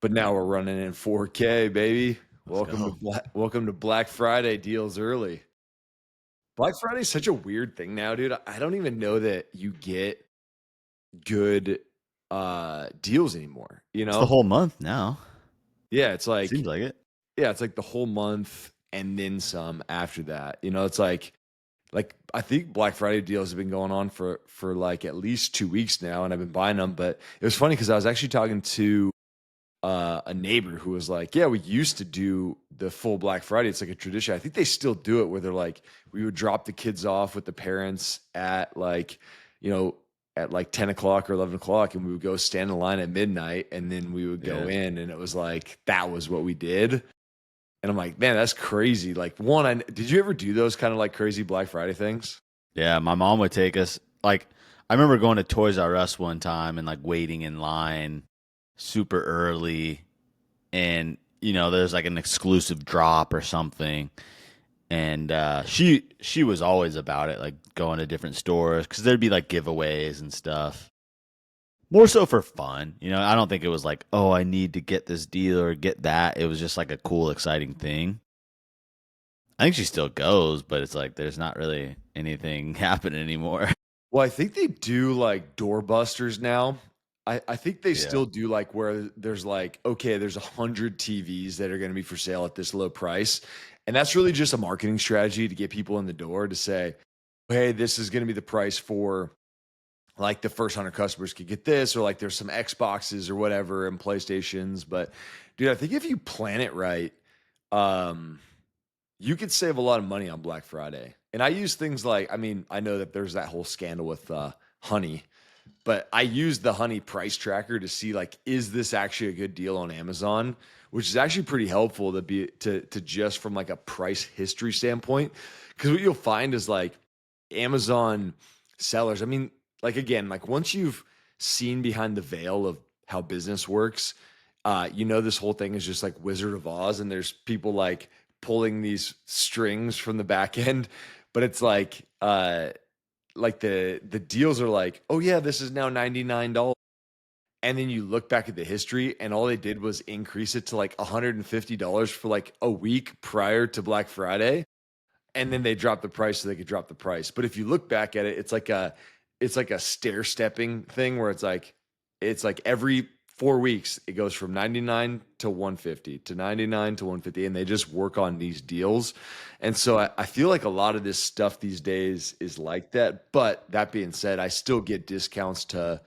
but now we're running in 4K, baby. Let's go. Welcome to Black Friday deals early. Black Friday is such a weird thing now, dude. I don't even know that you get good deals anymore, you It's the know? whole month now. Yeah, it's like Seems like it. yeah, it's like the whole month and then some after that. You know, it's like I think Black Friday deals have been going on for like at least 2 weeks now, and I've been buying them. But it was funny because I was actually talking to a neighbor who was like, "Yeah, we used to do the full Black Friday. It's like a tradition. I think they still do it where they're like, we would drop the kids off with the parents at like, you know, at like 10 o'clock or 11 o'clock, and we would go stand in line at midnight, and then we would go Yeah. in, and it was like that was what we did." And I'm like, man, that's crazy. Like, one, did you ever do those kind of like crazy Black Friday things? Yeah, my mom would take us. Like, I remember going to Toys R Us one time and like waiting in line super early, and there's like an exclusive drop or something, and she was always about it, like going to different stores because there'd be like giveaways and stuff. More so for fun, I don't think it was like, oh, I need to get this deal or get that. It was just like a cool, exciting thing. I think she still goes, but it's like there's not really anything happening anymore. Well, I think they do like doorbusters now. I think they Yeah. still do like where there's like, okay, there's 100 TVs that are going to be for sale at this low price. And that's really just a marketing strategy to get people in the door to say, hey, this is going to be the price for like the first 100 customers could get this, or like there's some Xboxes or whatever and PlayStations. But dude, I think if you plan it right, um, you could save a lot of money on Black Friday. And I use things like, I mean, I know that there's that whole scandal with honey, but I use the honey price tracker to see like, is this actually a good deal on Amazon? Which is actually pretty helpful to just from like a price history standpoint. Because what you'll find is like Amazon sellers, I mean, like again, like once you've seen behind the veil of how business works, this whole thing is just like Wizard of Oz, and there's people like pulling these strings from the back end, but it's like the deals are like, oh yeah, this is now $99. And then you look back at the history, and all they did was increase it to like $150 for like a week prior to Black Friday. And then they dropped the price so they could drop the price. But if you look back at it, it's like a stair stepping thing where it's like every 4 weeks it goes from 99 to 150 to 99 to 150, and they just work on these deals. And so I feel like a lot of this stuff these days is like that. But that being said, I still get discounts to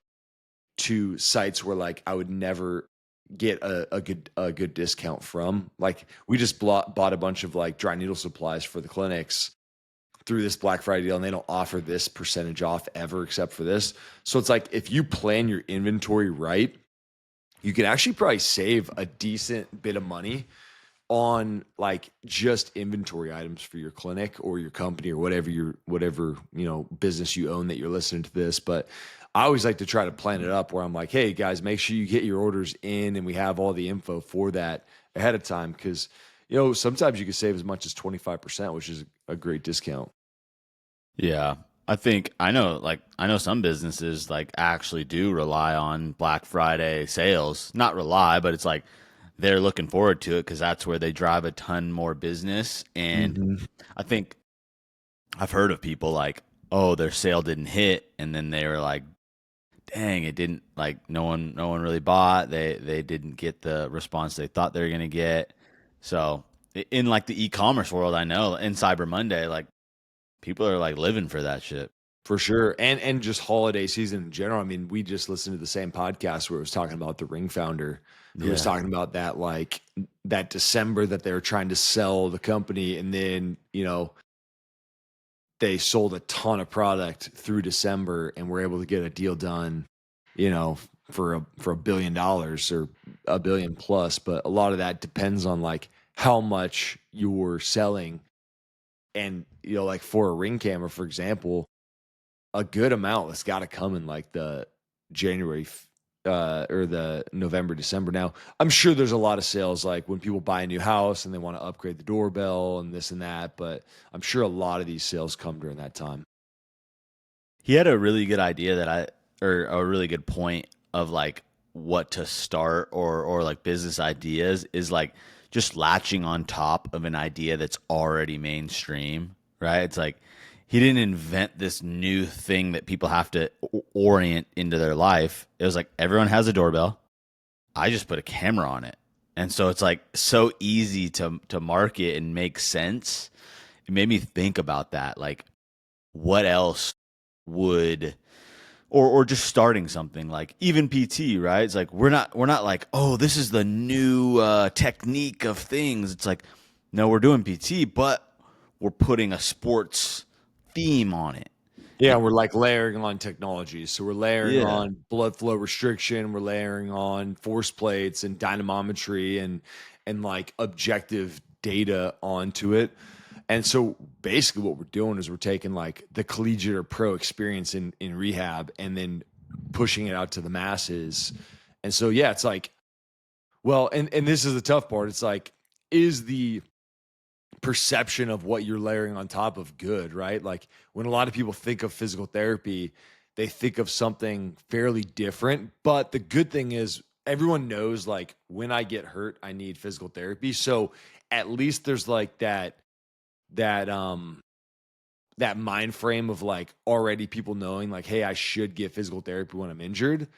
sites where like I would never get a good discount from. Like we just bought a bunch of like dry needle supplies for the clinics through this Black Friday deal, and they don't offer this percentage off ever except for this. So it's like if you plan your inventory right, you can actually probably save a decent bit of money on like just inventory items for your clinic or your company or whatever business you own that you're listening to this. But I always like to try to plan it up where I'm like, hey guys, make sure you get your orders in and we have all the info for that ahead of time, because sometimes you can save as much as 25%, which is a great discount. Yeah. I know some businesses like actually do rely on Black Friday sales. Not rely, but it's like they're looking forward to it because that's where they drive a ton more business. And Mm-hmm. I think I've heard of people like, oh, their sale didn't hit, and then they were like, dang, it didn't, like no one really bought. They didn't get the response they thought they were gonna get. So in like the e-commerce world, I know in Cyber Monday, like people are like living for that shit. For sure. And just holiday season in general. I mean, we just listened to the same podcast where it was talking about the Ring founder who was Yeah. talking about that, like that December that they were trying to sell the company, and then, they sold a ton of product through December and were able to get a deal done, you know, for $1 billion or a billion plus. But a lot of that depends on like how much you're selling. And, like for a Ring camera, for example, a good amount that's got to come in like the January or the November, December. Now, I'm sure there's a lot of sales like when people buy a new house and they want to upgrade the doorbell and this and that, but I'm sure a lot of these sales come during that time. He had a really good idea or a really good point of like what to start or like business ideas is like just latching on top of an idea that's already mainstream, right? It's like he didn't invent this new thing that people have to orient into their life. It was like everyone has a doorbell. I just put a camera on it. And so it's like so easy to market and make sense. It made me think about that. Like what else would or just starting something like even PT, right? It's like we're not like, oh, this is the new technique of things. It's like, no, we're doing PT, but we're putting a sports theme on it. Yeah, And we're like layering on technologies. So we're layering yeah, on blood flow restriction, we're layering on force plates and dynamometry and like objective data onto it. And so basically what we're doing is we're taking like the collegiate or pro experience in rehab and then pushing it out to the masses. And so yeah, it's like, well, and this is the tough part. It's like, is the perception of what you're layering on top of good, right? Like when a lot of people think of physical therapy, they think of something fairly different. But the good thing is everyone knows like when I get hurt, I need physical therapy. So at least there's like that that mind frame of like already people knowing like, hey, I should get physical therapy when I'm injured.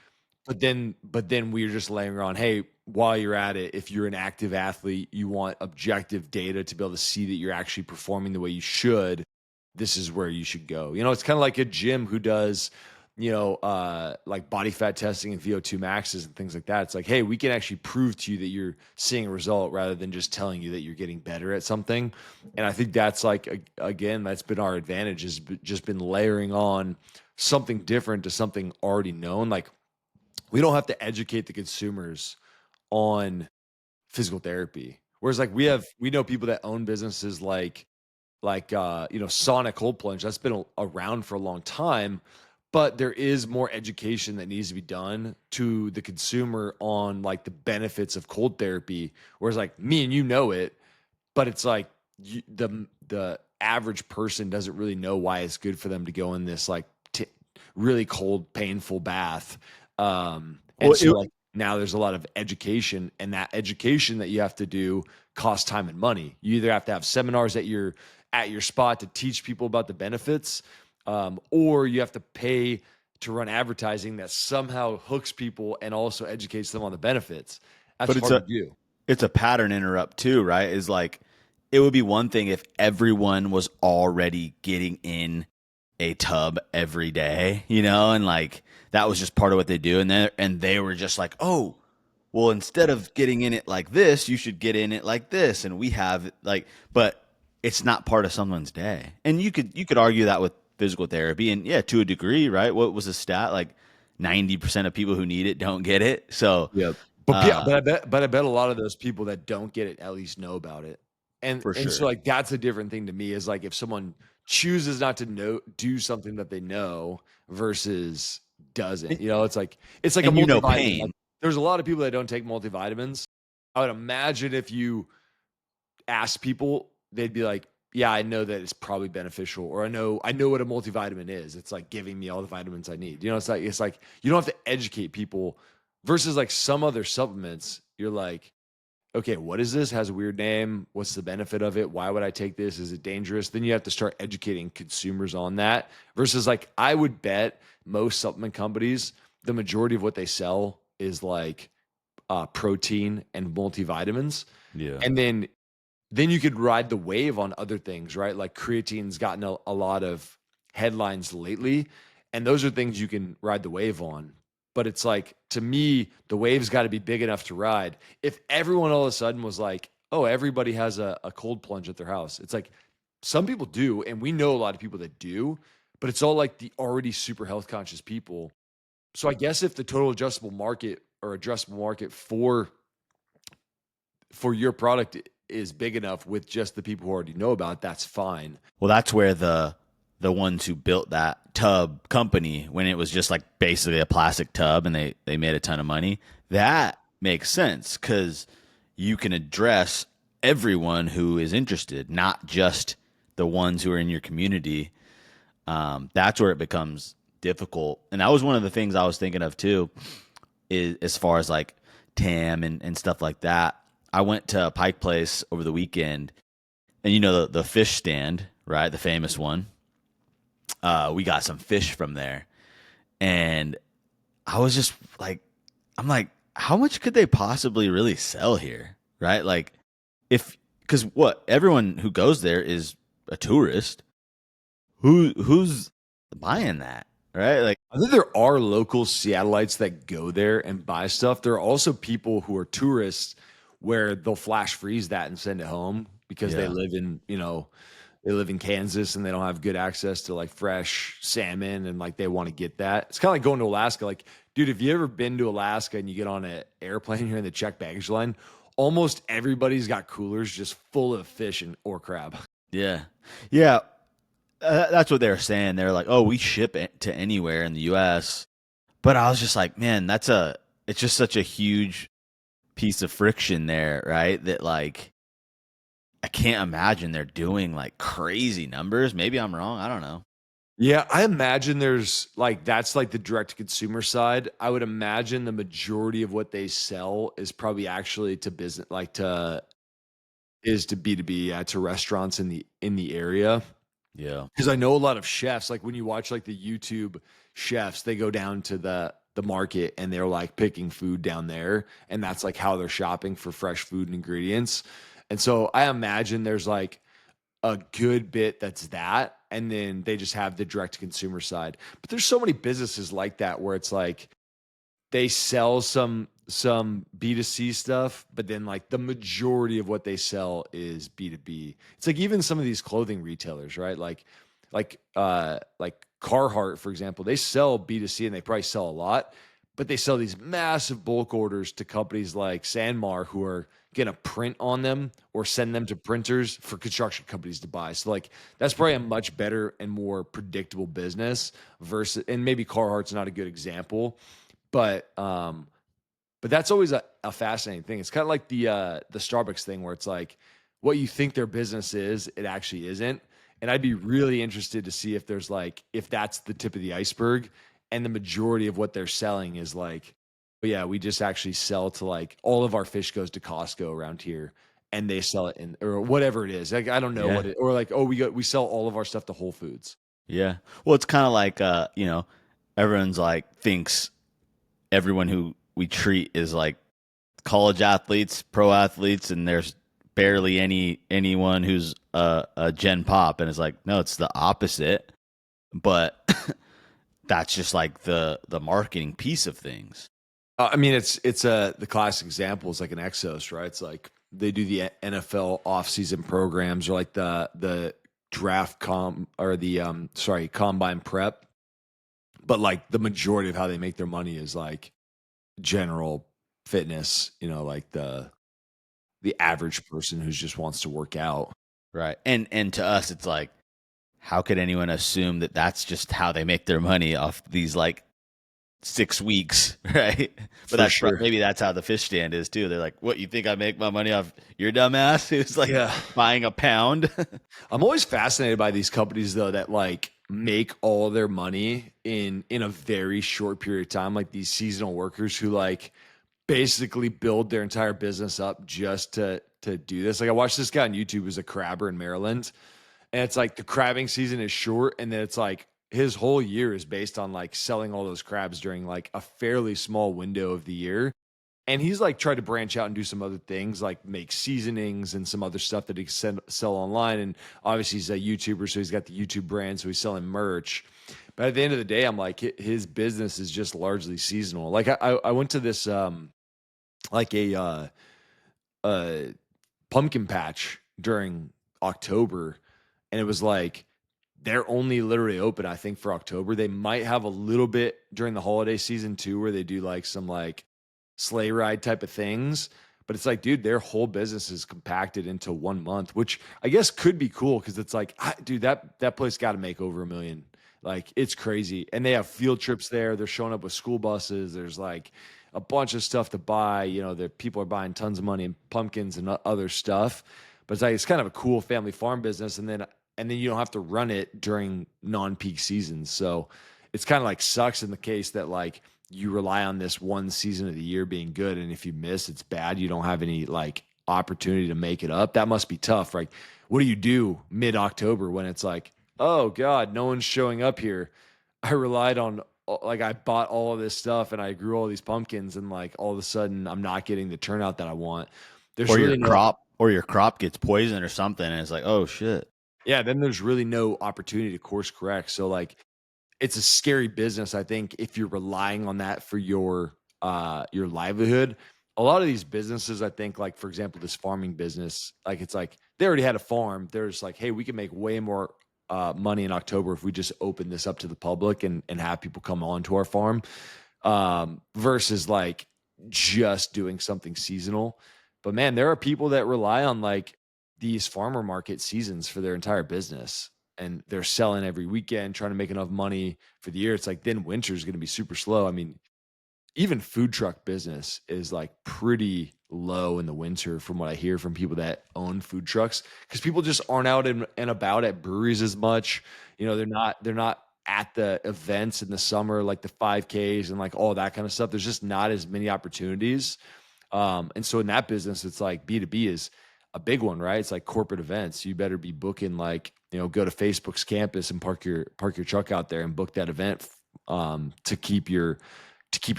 But then we're just laying on, hey, while you're at it, if you're an active athlete, you want objective data to be able to see that you're actually performing the way you should. This is where you should go. You know, it's kind of like a gym who does, like body fat testing and VO2 maxes and things like that. It's like, hey, we can actually prove to you that you're seeing a result rather than just telling you that you're getting better at something. And I think that's like, again, that's been our advantage is just been layering on something different to something already known. Like we don't have to educate the consumers on physical therapy. Whereas like we know people that own businesses like Sonic Cold Plunge that's been around for a long time, but there is more education that needs to be done to the consumer on like the benefits of cold therapy. Whereas like me and you know it, but it's like the average person doesn't really know why it's good for them to go in this like really cold, painful bath. And well, so like now there's a lot of education, and that education that you have to do costs time and money. You either have to have seminars at your spot to teach people about the benefits, or you have to pay to run advertising that somehow hooks people and also educates them on the benefits. That's but hard to do. it's a pattern interrupt too, right? Is like it would be one thing if everyone was already getting in a tub every day, and like that was just part of what they do, and they were just like, oh, well, instead of getting in it like this, you should get in it like this, and we have like, but it's not part of someone's day, and you could argue that with physical therapy, and yeah, to a degree, right? What was the stat like? 90% of people who need it don't get it, so Yep. But yeah, uh, but I bet a lot of those people that don't get it at least know about it. And for and so sure. like that's a different thing to me is like if someone chooses not to know do something that they know versus doesn't. And, You know, it's like a and multivitamin. pain. Like there's a lot of people that don't take multivitamins. I would imagine if you ask people, they'd be like, "Yeah, I know that it's probably beneficial," or "I know what a multivitamin is. It's like giving me all the vitamins I need." You know, it's like you don't have to educate people versus like some other supplements. You're like, "Okay, what is this? Has a weird name. What's the benefit of it? Why would I take this? Is it dangerous?" Then you have to start educating consumers on that versus like I would bet most supplement companies, the majority of what they sell is like protein and multivitamins. Yeah. And then you could ride the wave on other things, right? Like creatine's gotten a lot of headlines lately, and those are things you can ride the wave on. But it's like, to me, the wave's got to be big enough to ride. If everyone all of a sudden was like, oh, everybody has a cold plunge at their house, it's like some people do, and we know a lot of people that do, but it's all like the already super health conscious people. So I guess if the total adjustable market or addressable market for your product is big enough with just the people who already know about it, that's fine. Well, that's where the ones who built that tub company, when it was just like basically a plastic tub and they made a ton of money, that makes sense because you can address everyone who is interested, not just the ones who are in your community. That's where it becomes difficult. And that was one of the things I was thinking of too. is as far as like TAM and stuff like that. I went to Pike Place over the weekend, and you know the fish stand, right? The famous one. We got some fish from there, and I was just like, I'm like, how much could they possibly really sell here, right? Like, if because what everyone who goes there is a tourist. Who's buying that, right? Like, I think there are local Seattleites that go there and buy stuff. There are also people who are tourists where they'll flash freeze that and send it home because they yeah, live in, they live in Kansas and they don't have good access to like fresh salmon and like they want to get that. It's kind of like going to Alaska. Like, dude, if you ever been to Alaska and you get on an airplane here in the checked baggage line, almost everybody's got coolers just full of fish and or crab. yeah, yeah. That's what they were saying. They're like, oh, we ship it to anywhere in the U.S. But I was just like, man, it's just such a huge piece of friction there, right? That like, I can't imagine they're doing like crazy numbers. Maybe I'm wrong. I don't know. Yeah, I imagine there's like that's like the direct to consumer side. I would imagine the majority of what they sell is probably actually to business, like to is to B2B, yeah, to restaurants in the area. Yeah, Because I know a lot of chefs, like when you watch like the YouTube chefs, they go down to the market and they're like picking food down there, and that's like how they're shopping for fresh food and ingredients. And so I imagine there's like a good bit that's that, and then they just have the direct to consumer side. But there's so many businesses like that where it's like they sell some B2C stuff, but then like the majority of what they sell is B2B. It's like even some of these clothing retailers, right? Like Carhartt, for example, they sell B2C and they probably sell a lot, but they sell these massive bulk orders to companies like Sanmar who are gonna print on them or send them to printers for construction companies to buy. So like that's probably a much better and more predictable business versus, and maybe Carhartt's not a good example, but that's always a fascinating thing. It's kind of like the Starbucks thing where it's like what you think their business is, it actually isn't. And I'd be really interested to see if there's like if that's the tip of the iceberg and the majority of what they're selling is like, but yeah, we just actually sell to like all of our fish goes to Costco around here and they sell it in or whatever it is. Like I don't know yeah, what it or like, oh, we sell all of our stuff to Whole Foods. yeah. Well, it's kind of like everyone's like thinks everyone who we treat is like college athletes, pro athletes, and there's barely anyone who's a Gen Pop, and it's like no, it's the opposite. But that's just like the marketing piece of things. I mean, it's the classic example is like an Exos, right? It's like they do the NFL offseason programs or like the draft or the combine prep, but like the majority of how they make their money is like general fitness, like the average person who just wants to work out. Right. And to us it's like how could anyone assume that that's just how they make their money off these like 6 weeks, right? But For sure. maybe that's how the fish stand is too. They're like, "What, you think I make my money off your dumbass who's like Yeah. buying a pound?" I'm always fascinated by these companies though that like make all their money in a very short period of time, like these seasonal workers who like basically build their entire business up just to do this. Like I watched this guy on YouTube who's a crabber in Maryland, and it's like the crabbing season is short, and then it's like his whole year is based on like selling all those crabs during like a fairly small window of the year. And he's like tried to branch out and do some other things, like make seasonings and some other stuff that he can sell online. And obviously, he's a YouTuber, so he's got the YouTube brand, so he's selling merch. But at the end of the day, I'm like, his business is just largely seasonal. Like I went to this like a pumpkin patch during October, and it was like they're only literally open, I think, for October. They might have a little bit during the holiday season too, where they do like some like sleigh ride type of things. But it's like, dude, their whole business is compacted into 1 month, which I guess could be cool because it's like, dude, that place got to make over 1 million. Like it's crazy, and they have field trips there. They're showing up with school buses. There's like a bunch of stuff to buy. The people are buying tons of money in pumpkins and other stuff. But it's like it's kind of a cool family farm business, and then you don't have to run it during non-peak seasons. So it's kind of like sucks in the case that like you rely on this one season of the year being good, and if you miss, it's bad. You don't have any like opportunity to make it up. That must be tough. Like, what do you do mid-October when it's like, oh God, no one's showing up here? I relied on, like, I bought all of this stuff and I grew all these pumpkins, and like all of a sudden I'm not getting the turnout that I want. There's really no, Or your crop gets poisoned or something, and it's like, oh shit. yeah, then there's really no opportunity to course correct. So like, it's a scary business, I think, if you're relying on that for your livelihood. A lot of these businesses, I think, like for example, this farming business, like it's like they already had a farm. They're just like, hey, we can make way more money in October if we just open this up to the public and have people come on to our farm, versus like just doing something seasonal. But man, there are people that rely on like these farmer market seasons for their entire business, and they're selling every weekend, trying to make enough money for the year. It's like then winter is going to be super slow. I mean, even food truck business is like pretty low in the winter from what I hear from people that own food trucks, because people just aren't out and about at breweries as much. You know, they're not at the events in the summer, like the 5Ks and like all that kind of stuff. There's just not as many opportunities. And so in that business, it's like B2B is a big one, right? It's like corporate events. You better be booking, like, go to Facebook's campus and park your truck out there and book that event, to keep your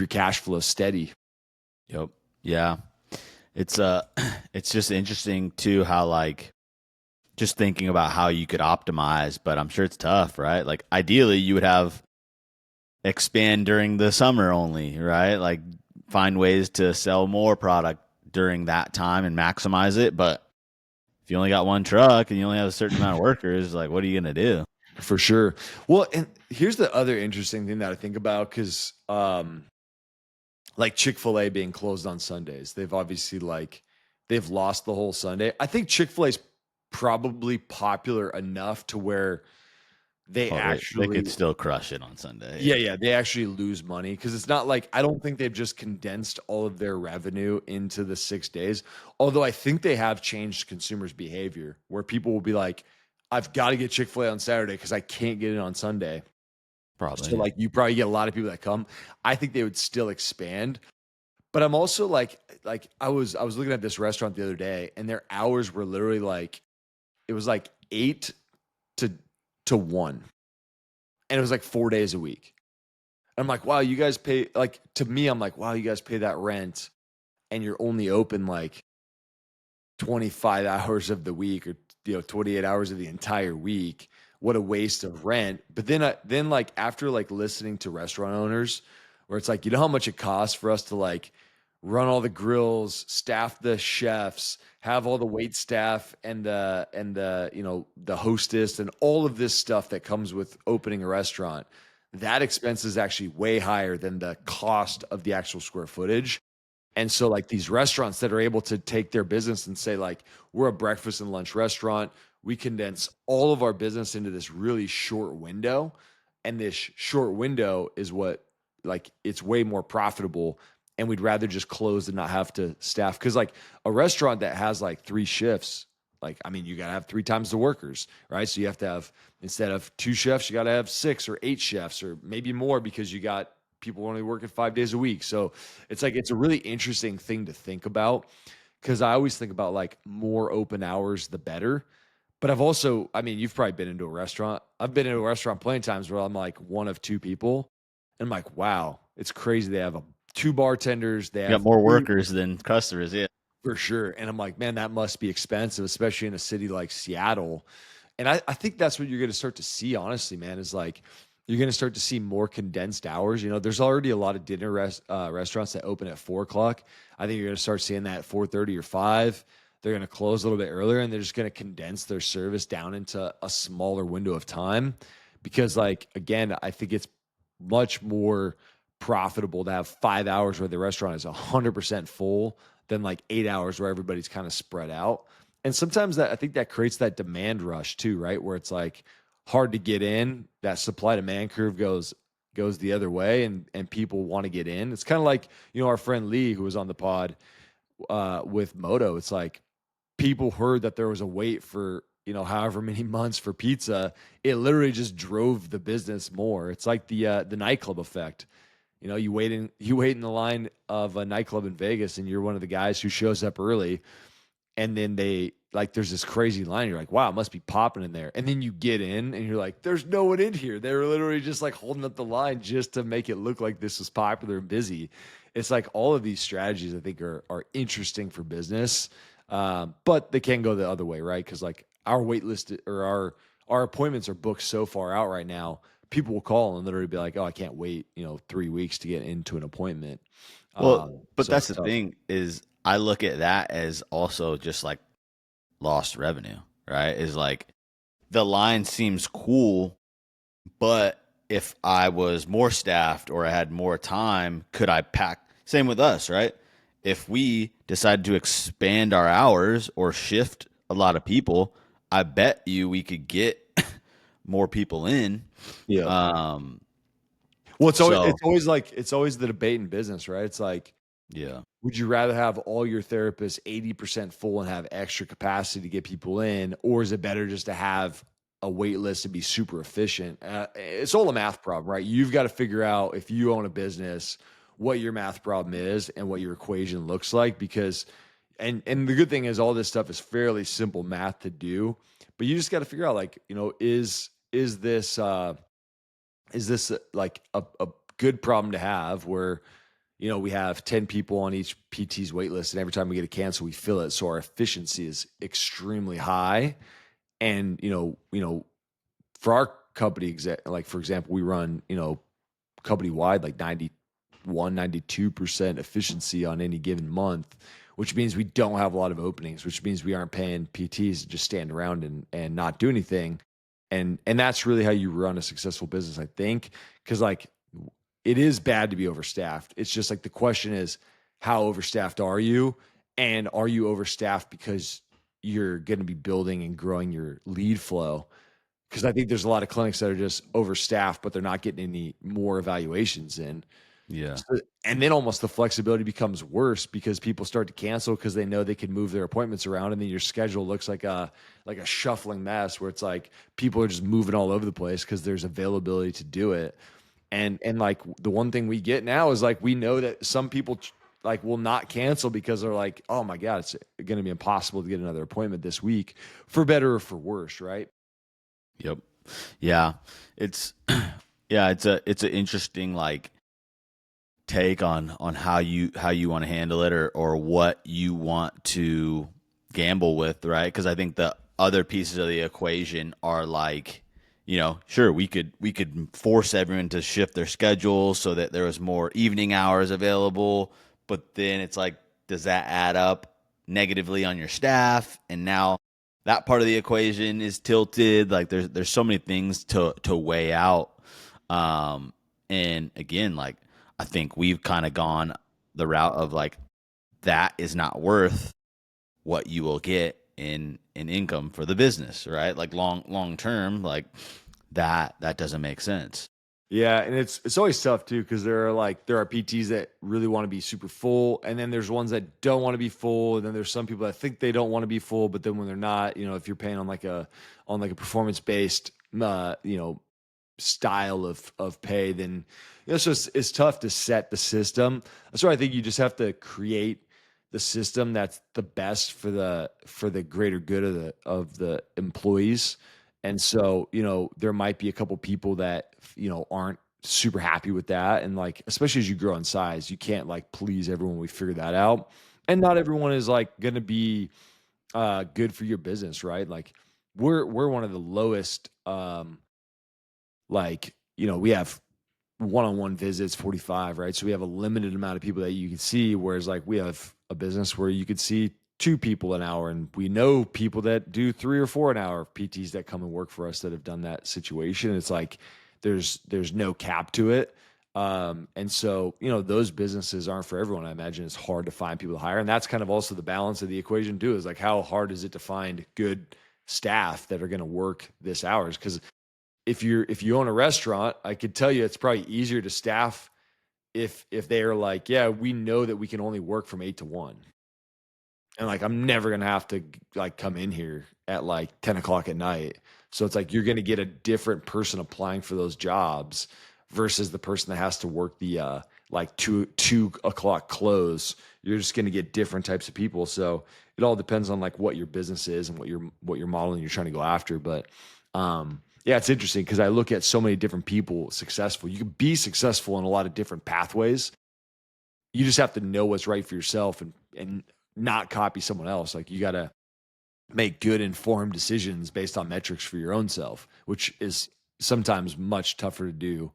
cash flow steady. Yep. Yeah. It's it's just interesting too how like just thinking about how you could optimize, but I'm sure it's tough, right? Like ideally you would have expand during the summer only, right? Like find ways to sell more product during that time and maximize it. But if you only got one truck and you only have a certain amount of workers, like what are you gonna do? For sure. Well, and here's the other interesting thing that I think about, because like Chick-fil-A being closed on Sundays, they've obviously like they've lost the whole Sunday. I think Chick-fil-A is probably popular enough to where they Oh, they could actually, still crush it on Sunday. yeah, yeah, they actually lose money, because it's not like, I don't think they've just condensed all of their revenue into the 6 days. Although I think they have changed consumers' behavior, where people will be like, I've got to get Chick-fil-A on Saturday because I can't get it on Sunday. So Probably. like you probably get a lot of people that come. I think they would still expand. But I'm also like I was looking at this restaurant the other day, and their hours were literally like, it was like 8 to 1. And it was like 4 days a week. I'm like, wow, you guys pay, like, to me, I'm like, wow, you guys pay that rent and you're only open like 25 hours of the week, or 28 hours of the entire week. What a waste of rent. But then like after like listening to restaurant owners, where it's like, how much it costs for us to like run all the grills, staff the chefs, have all the wait staff and the hostess and all of this stuff that comes with opening a restaurant. That expense is actually way higher than the cost of the actual square footage. And so like these restaurants that are able to take their business and say like, we're a breakfast and lunch restaurant, we condense all of our business into this really short window. And this short window is what, like, it's way more profitable. And we'd rather just close than not have to staff. Cause like a restaurant that has like 3 shifts, like, I mean, you got to have 3 times the workers, right? So you have to have, instead of 2 chefs, you got to have 6 or 8 chefs, or maybe more, because you got people only working 5 days a week. So it's like, it's a really interesting thing to think about, because I always think about like more open hours, the better. But I've also, I mean, you've probably been into a restaurant. I've been into a restaurant plenty of times where I'm like one of 2 people. And I'm like, wow, it's crazy. They have 2 bartenders. They You got have more three, workers than customers, yeah. for sure. And I'm like, man, that must be expensive, especially in a city like Seattle. And I think that's what you're going to start to see, honestly, man, is like you're going to start to see more condensed hours. There's already a lot of dinner restaurants that open at 4 o'clock. I think you're going to start seeing that at 4:30 or 5. They're going to close a little bit earlier, and they're just going to condense their service down into a smaller window of time. Because, like, again, I think it's much more profitable to have 5 hours where the restaurant is 100% full than like 8 hours where everybody's kind of spread out. And sometimes that, I think that creates that demand rush too, right? Where it's like hard to get in. That supply demand curve goes the other way, and people want to get in. It's kind of like, our friend Lee, who was on the pod with Moto. It's like people heard that there was a wait for, however many months for pizza. It literally just drove the business more. It's like the nightclub effect. You know, you wait in the line of a nightclub in Vegas, and you're one of the guys who shows up early, and then they like there's this crazy line. You're like, wow, it must be popping in there. And then you get in and you're like, there's no one in here. They were literally just like holding up the line just to make it look like this was popular and busy. It's like all of these strategies I think are interesting for business. But they can go the other way, right? Because like our wait list or our appointments are booked so far out right now. People will call and literally be like, oh, I can't wait, 3 weeks to get into an appointment. Well, but So that's it's the tough. thing is I look at that as also just like lost revenue, right? Is like the line seems cool, but if I was more staffed or I had more time, could I pack? Same with us, right? If we decided to expand our hours or shift a lot of people, I bet you we could get more people in. Yeah. Um, Well, so it's always the debate in business, right? It's like, yeah, would you rather have all your therapists 80% full and have extra capacity to get people in, or is it better just to have a wait list and be super efficient? It's all a math problem, right? You've got to figure out if you own a business what your math problem is and what your equation looks like because and the good thing is all this stuff is fairly simple math to do, but you just got to figure out like, is this like a good problem to have where we have 10 people on each PT's wait list, and every time we get a cancel, we fill it. So our efficiency is extremely high. And, for our company, like for example, we run, company wide, like 92% efficiency on any given month, which means we don't have a lot of openings, which means we aren't paying PTs to just stand around and not do anything. And that's really how you run a successful business, I think. Cause like it is bad to be overstaffed. It's just like the question is, how overstaffed are you? And are you overstaffed because you're going to be building and growing your lead flow? Because I think there's a lot of clinics that are just overstaffed, but they're not getting any more evaluations in. yeah, And then almost the flexibility becomes worse because people start to cancel because they know they can move their appointments around, and then your schedule looks like a shuffling mess where it's like people are just moving all over the place because there's availability to do it. And like the one thing we get now is like we know that some people like will not cancel because they're like, oh my god, it's going to be impossible to get another appointment this week, for better or for worse, right? yep, yeah. It's yeah, it's an interesting like take on how you want to handle it or what you want to gamble with, right? Because I think the other pieces of the equation are like, sure, we could force everyone to shift their schedules so that there was more evening hours available, but then it's like, does that add up negatively on your staff? And now that part of the equation is tilted. Like there's so many things to weigh out. And again, like I think we've kind of gone the route of like that is not worth what you will get in income for the business, right? Like long term, like that doesn't make sense. Yeah, and it's always tough too because there are PTs that really want to be super full, and then there's ones that don't want to be full, and then there's some people that think they don't want to be full, but then when they're not, if you're paying on like a performance based style of pay, then it's just it's tough to set the system. That's why I think you just have to create the system that's the best for the greater good of the employees. And so, there might be a couple people that, aren't super happy with that. And like, especially as you grow in size, you can't like please everyone. We figured that out. And not everyone is like going to be good for your business, right? Like we're one of the lowest, we have one-on-one visits 45, right? So we have a limited amount of people that you can see, whereas like we have a business where you could see two people an hour, and we know people that do three or four an hour, PTs that come and work for us that have done that situation. It's like there's no cap to it. And so those businesses aren't for everyone. I imagine it's hard to find people to hire, and that's kind of also the balance of the equation too, is like how hard is it to find good staff that are going to work this hours? Because if you own a restaurant, I could tell you it's probably easier to staff if they are like, yeah, we know that we can only work from 8 to 1, and like I'm never gonna have to like come in here at like 10 o'clock at night. So it's like you're gonna get a different person applying for those jobs versus the person that has to work the like 2 o'clock close. You're just going to get different types of people. So it all depends on like what your business is and what you're modeling you're trying to go after. But yeah, it's interesting because I look at so many different people successful. You can be successful in a lot of different pathways. You just have to know what's right for yourself and not copy someone else. Like you got to make good informed decisions based on metrics for your own self, which is sometimes much tougher to do.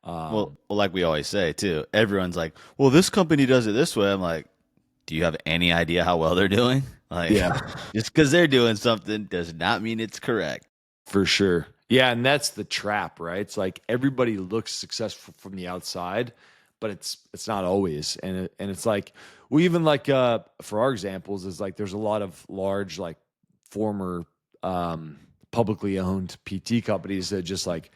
Well, like we always say too, everyone's like, "Well, this company does it this way." I'm like, "Do you have any idea how well they're doing?" Like, Yeah, just because they're doing something does not mean it's correct. for sure. Yeah, and that's the trap, right? It's like everybody looks successful from the outside, but it's not always. And it's like we even like for our examples is like there's a lot of large like former um publicly owned PT companies that just like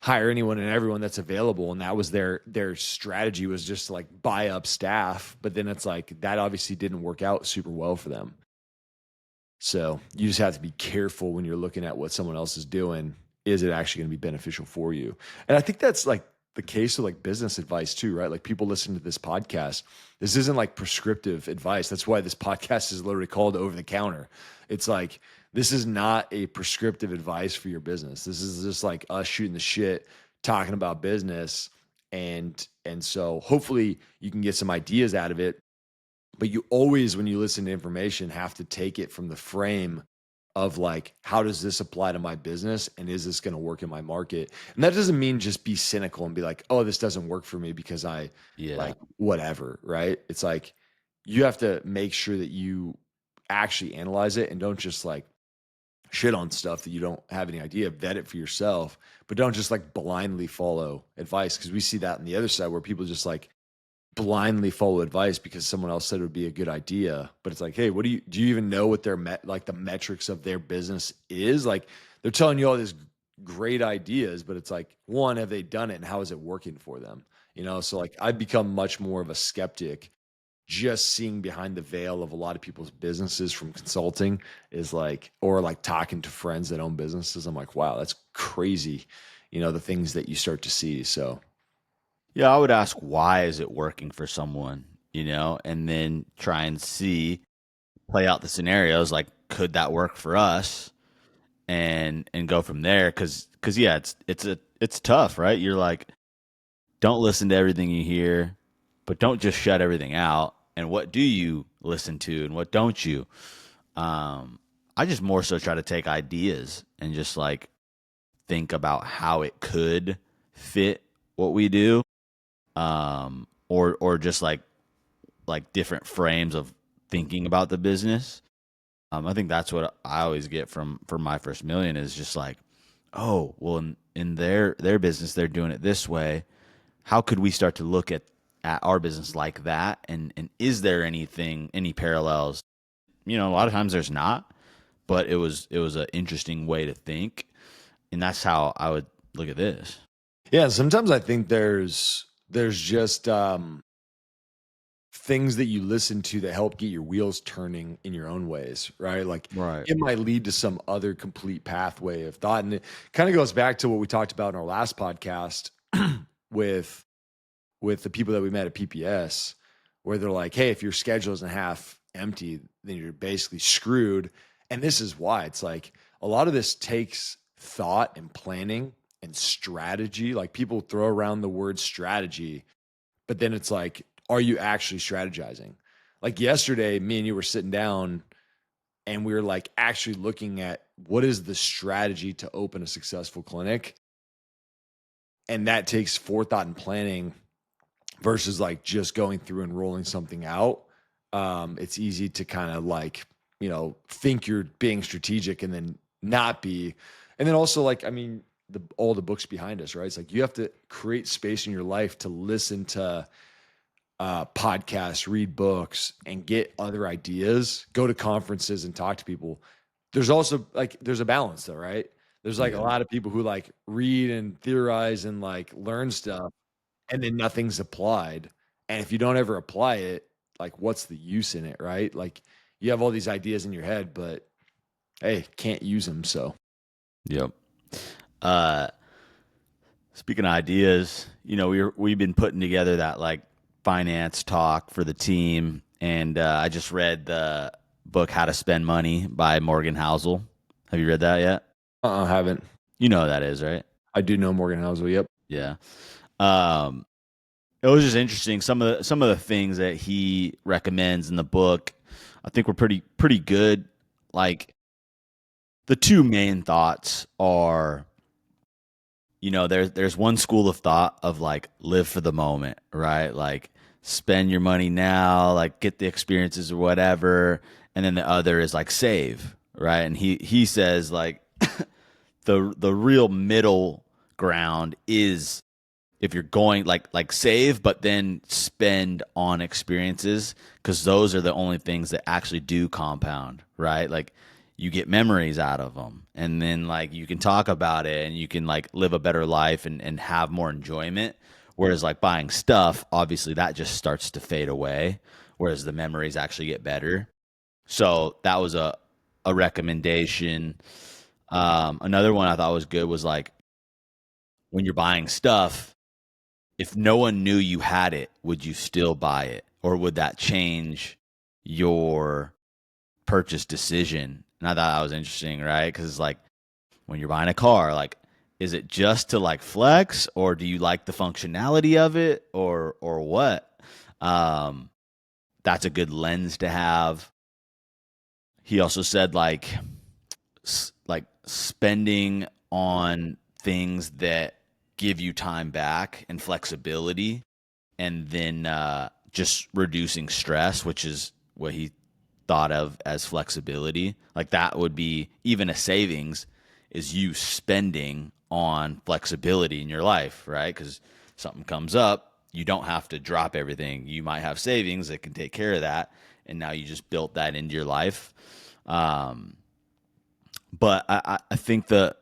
hire anyone and everyone that's available, and that was their strategy, was just to like buy up staff. But then it's like that obviously didn't work out super well for them. So you just have to be careful when you're looking at what someone else is doing. Is it actually going to be beneficial for you? And I think that's like the case with like business advice too, right? Like people listen to this podcast. This isn't like prescriptive advice. That's why this podcast is literally called Over the Counter. It's like, this is not a prescriptive advice for your business. This is just like us shooting the shit, talking about business. And so hopefully you can get some ideas out of it, but you always, when you listen to information, have to take it from the frame of like, how does this apply to my business, and is this going to work in my market? And that doesn't mean just be cynical and be like, oh, this doesn't work for me because I Yeah. like whatever, right? It's like you have to make sure that you actually analyze it and don't just like shit on stuff that you don't have any idea. Vet it for yourself, but don't just like blindly follow advice, because we see that on the other side where people just like blindly follow advice because someone else said it would be a good idea. But it's like, hey, what do you even know what their like the metrics of their business is? Like they're telling you all these great ideas, but it's like, one, have they done it, and how is it working for them? So like I've become much more of a skeptic just seeing behind the veil of a lot of people's businesses from consulting, is like, or like talking to friends that own businesses. I'm like, wow, that's crazy. The things that you start to see. So Yeah, I would ask, why is it working for someone, and then try and play out the scenarios, like, could that work for us, and go from there. Cause yeah, it's tough, right? You're like, don't listen to everything you hear, but don't just shut everything out. And what do you listen to, and what don't you? I just more so try to take ideas and just like think about how it could fit what we do, or just like different frames of thinking about the business. I think that's what I always get from my first million, is just like, oh, well, in their business, they're doing it this way. How could we start to look at our business like that? And is there any parallels? A lot of times there's not, but it was an interesting way to think, and that's how I would look at this. yeah, sometimes I think there's just things that you listen to that help get your wheels turning in your own ways, right? Like Right. it might lead to some other complete pathway of thought. And it kind of goes back to what we talked about in our last podcast with the people that we met at PPS, where they're like, hey, if your schedule isn't half empty, then you're basically screwed. And this is why it's like a lot of this takes thought and planning and strategy. Like people throw around the word strategy, but then it's like, are you actually strategizing? Like yesterday, me and you were sitting down and we were like actually looking at what is the strategy to open a successful clinic. And that takes forethought and planning versus like just going through and rolling something out. It's easy to kind of like, think you're being strategic and then not be. And then also like, I mean, all the books behind us, right? It's like you have to create space in your life to listen to podcasts, read books, and get other ideas, go to conferences and talk to people. There's also like, there's a balance though, right? There's like a Yeah. lot of people who like read and theorize and like learn stuff, and then nothing's applied. And if you don't ever apply it, like what's the use in it, right? Like you have all these ideas in your head, but hey, can't use them. So Yep. Uh, Speaking of ideas, we've been putting together that like finance talk for the team, and I just read the book How to Spend Money by Morgan Housel. Have you read that yet? I haven't. You know who that is, right? I do know Morgan Housel. Yep. Yeah. Um, it was just interesting. Some of the things that he recommends in the book, I think were pretty good. Like the two main thoughts are, there's one school of thought of like live for the moment, right? Like spend your money now, like get the experiences or whatever, and then the other is like save, right? And he says like the real middle ground is if you're going like save but then spend on experiences, because those are the only things that actually do compound, right? Like you get memories out of them, and then like you can talk about it and you can like live a better life and have more enjoyment, whereas like buying stuff, obviously that just starts to fade away, whereas the memories actually get better. So that was a recommendation. Another one I thought was good was like when you're buying stuff, if no one knew you had it, would you still buy it? Or would that change your purchase decision? And I thought that was interesting, right? Because it's like when you're buying a car, like, is it just to like flex, or do you like the functionality of it, or what? Um, that's a good lens to have. He also said like spending on things that give you time back and flexibility, and then just reducing stress, which is what he thought of as flexibility. Like that would be even a savings is you spending on flexibility in your life, right? Because something comes up, you don't have to drop everything. You might have savings that can take care of that, and now you just built that into your life. Um, but I think the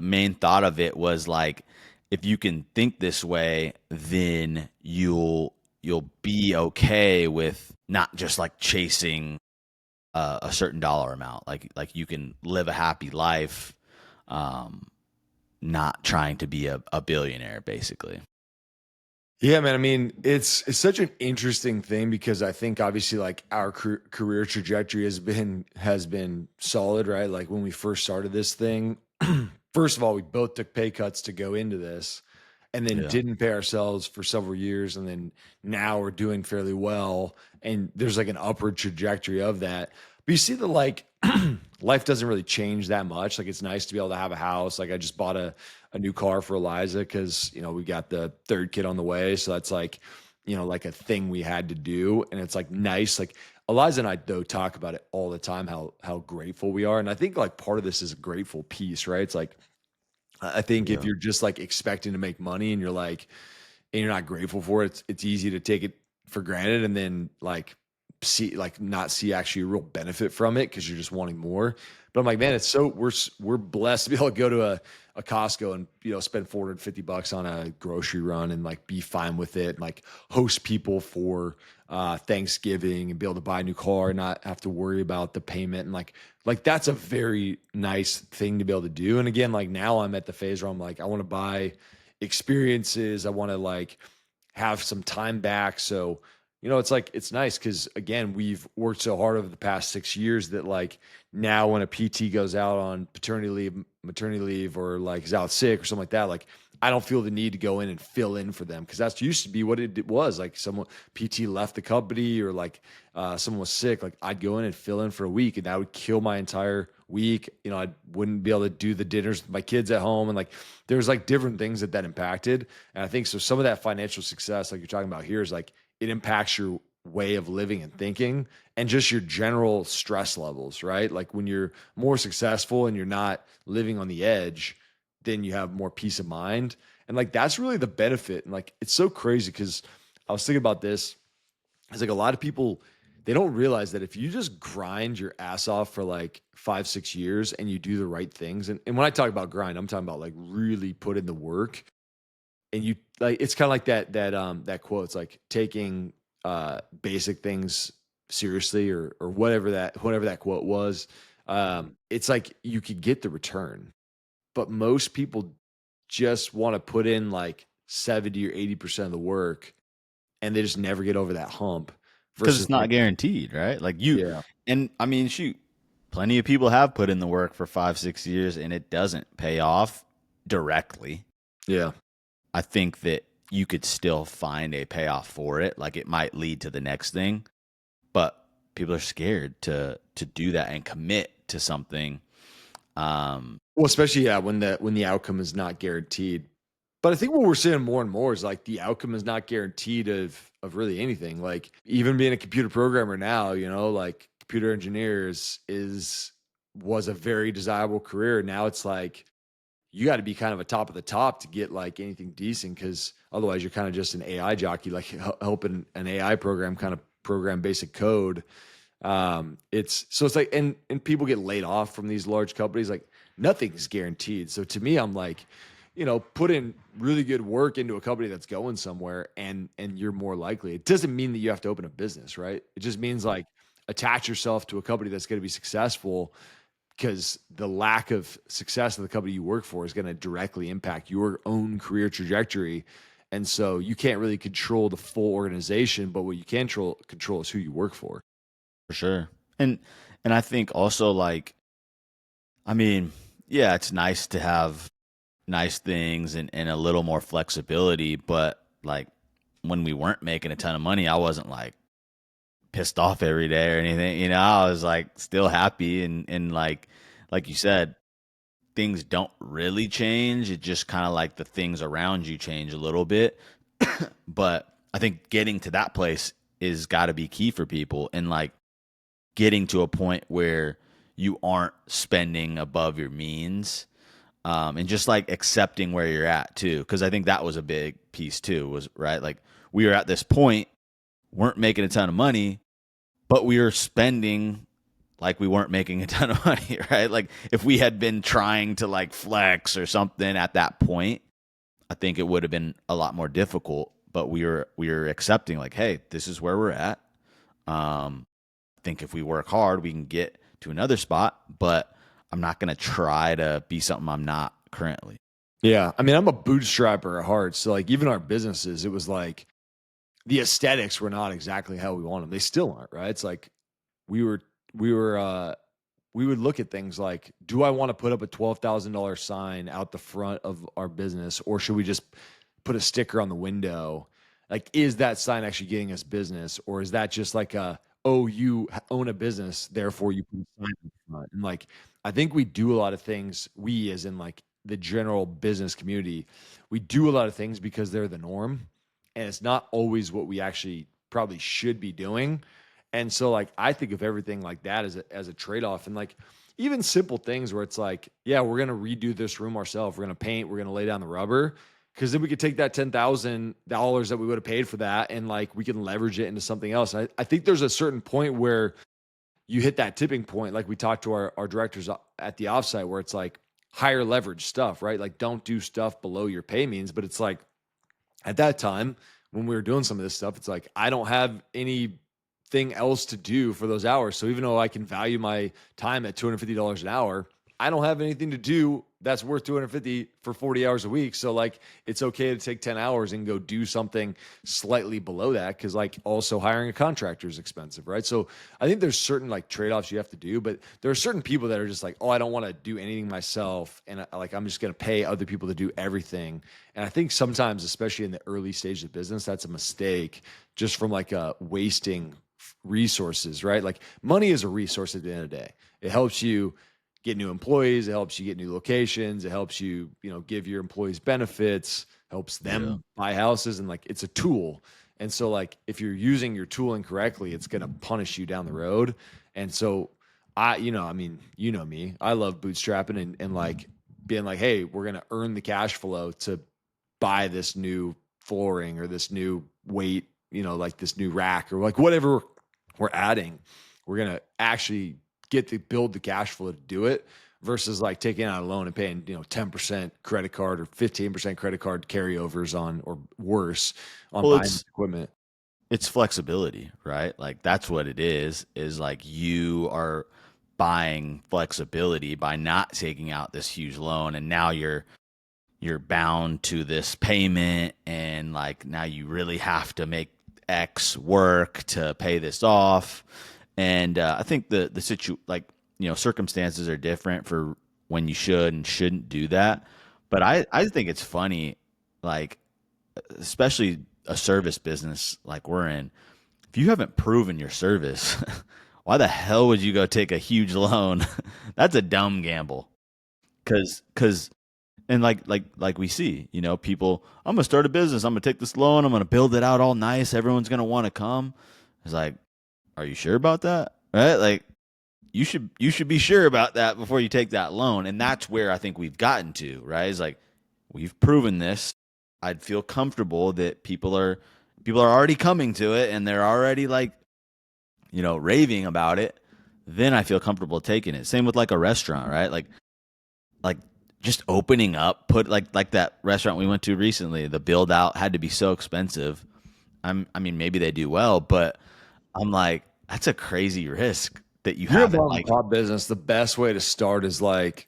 main thought of it was like if you can think this way, then you'll be okay with not just like chasing a certain dollar amount. Like you can live a happy life, um, not trying to be a billionaire, basically. Yeah, man. I mean, it's such an interesting thing because I think obviously like our career trajectory has been solid, right? Like when we first started this thing, first of all, we both took pay cuts to go into this, and then Yeah. didn't pay ourselves for several years, and then now we're doing fairly well, and there's like an upward trajectory of that. But you see that like life doesn't really change that much. Like it's nice to be able to have a house. Like I just bought a new car for Eliza because we got the third kid on the way, so that's like like a thing we had to do, and it's like nice. Like Eliza and I though talk about it all the time how grateful we are, and I think like part of this is a grateful piece, right? It's like I think if Yeah. you're just like expecting to make money and you're like and you're not grateful for it, it's easy to take it for granted and then like see like not see actually a real benefit from it because you're just wanting more. But I'm like, man, it's so we're blessed to be able to go to a Costco and spend $450 on a grocery run and like be fine with it and like host people for Thanksgiving and be able to buy a new car and not have to worry about the payment and like that's a very nice thing to be able to do. And again, like now I'm at the phase where I'm like, I want to buy experiences. I want to like have some time back. So, it's like it's nice because again, we've worked so hard over the past 6 years that like now when a PT goes out on paternity leave, maternity leave, or like is out sick or something like that, like I don't feel the need to go in and fill in for them because that's used to be what it was. Like someone PT left the company or like someone was sick, like I'd go in and fill in for a week and that would kill my entire week. I wouldn't be able to do the dinners with my kids at home and like there's like different things that impacted. And I think so some of that financial success, like you're talking about here, is like it impacts your way of living and thinking and just your general stress levels, right? Like when you're more successful and you're not living on the edge, then you have more peace of mind. And like that's really the benefit. And like it's so crazy because I was thinking about this. It's like a lot of people they don't realize that if you just grind your ass off for like 5, 6 years and you do the right things, and when I talk about grind, I'm talking about like really put in the work and you like it's kind of like that quote. It's like taking basic things seriously or whatever that quote was. It's like you could get the return, but most people just want to put in like 70 or 80% of the work and they just never get over that hump because versus it's not like, guaranteed, right? Like you, yeah, and I mean, shoot, plenty of people have put in the work for 5, 6 years and it doesn't pay off directly. yeah. I think that you could still find a payoff for it. Like it might lead to the next thing, but people are scared to do that and commit to something. Well, especially yeah, when the outcome is not guaranteed. But I think what we're seeing more and more is like the outcome is not guaranteed of really anything. Like even being a computer programmer now, like computer engineers was a very desirable career. Now it's like you got to be kind of a top of the top to get like anything decent because otherwise you're kind of just an AI jockey, like helping an AI program kind of program basic code. It's like and people get laid off from these large companies. Like nothing's guaranteed. So to me, I'm like, put in really good work into a company that's going somewhere and you're more likely. It doesn't mean that you have to open a business, right? It just means like attach yourself to a company that's going to be successful because the lack of success of the company you work for is going to directly impact your own career trajectory. And so you can't really control the full organization, but what you can control is who you work for. For sure. And I think also like I mean, yeah, it's nice to have nice things and a little more flexibility, but like when we weren't making a ton of money, I wasn't like pissed off every day or anything. I was like still happy and like you said, things don't really change. It just kind of like the things around you change a little bit. But I think getting to that place is got to be key for people and like getting to a point where you aren't spending above your means and just like accepting where you're at too because I think that was a big piece too was right like we were at this point weren't making a ton of money but we were spending like we weren't making a ton of money right like if we had been trying to like flex or something at that point I think it would have been a lot more difficult but we were accepting like hey this is where we're at I think if we work hard, we can get to another spot, but I'm not going to try to be something I'm not currently. Yeah. I mean, I'm a bootstrapper at heart. So like even our businesses, it was like the aesthetics were not exactly how we want them. They still aren't, right? It's like we were we were we would look at things like, do I want to put up a $12,000 sign out the front of our business, or should we just put a sticker on the window? Like, is that sign actually getting us business, or is that just like oh, you own a business, therefore you put a sign in front? And like, I think we do a lot of things. We, as in like the general business community, we do a lot of things because they're the norm, and it's not always what we actually probably should be doing. And so like I think of everything like that as a trade-off and like even simple things where it's like, yeah, we're going to redo this room ourselves. We're going to paint, we're going to lay down the rubber because then we could take that $10,000 that we would have paid for that and like we can leverage it into something else. I think there's a certain point where you hit that tipping point, like we talked to our directors at the offsite, where it's like higher leverage stuff, right? Like don't do stuff below your pay means, but it's like at that time when we were doing some of this stuff, it's like I don't have anything else to do for those hours. So even though I can value my time at $250 an hour, I don't have anything to do that's worth 250 for 40 hours a week. So like it's okay to take 10 hours and go do something slightly below that because like also hiring a contractor is expensive, right? So I think there's certain like trade-offs you have to do, but there are certain people that are just like, oh, I don't want to do anything myself and like I'm just going to pay other people to do everything. And I think sometimes, especially in the early stage of business, that's a mistake just from like wasting resources, right? Like money is a resource at the end of the day. It helps you get new employees, it helps you get new locations, it helps you, give your employees benefits, helps Yeah. them buy houses, and like it's a tool. And so like if you're using your tool incorrectly, it's gonna punish you down the road. And so I mean, you know me, I love bootstrapping and like being like, hey, we're gonna earn the cash flow to buy this new flooring or this new weight, like this new rack or like whatever we're adding. We're gonna actually get to build the cash flow to do it versus like taking out a loan and paying 10% credit card or 15% credit card carryovers on or worse on Well, buying it's equipment. it's flexibility, right? Like that's what it is like you are buying flexibility by not taking out this huge loan and now you're bound to this payment, and like now you really have to make X work to pay this off. And I think like, circumstances are different for when you should and shouldn't do that. But I think it's funny, like, especially a service business like we're in, if you haven't proven your service, why the hell would you go take a huge loan? That's a dumb gamble. Cause and like we see, people, I'm gonna start a business, I'm gonna take this loan, I'm gonna build it out all nice, everyone's gonna want to come. It's like, are you sure about that? Right? Like, you should be sure about that before you take that loan. And that's where I think we've gotten to, right? It's like, we've proven this. I'd feel comfortable that people are already coming to it and they're already like, raving about it. Then I feel comfortable taking it. Same with like a restaurant, right? Like just opening up, put like that restaurant we went to recently, the build out had to be so expensive. I mean, maybe they do well, but I'm like, that's a crazy risk that you You're a haven't mom and like pop business. The best way to start is like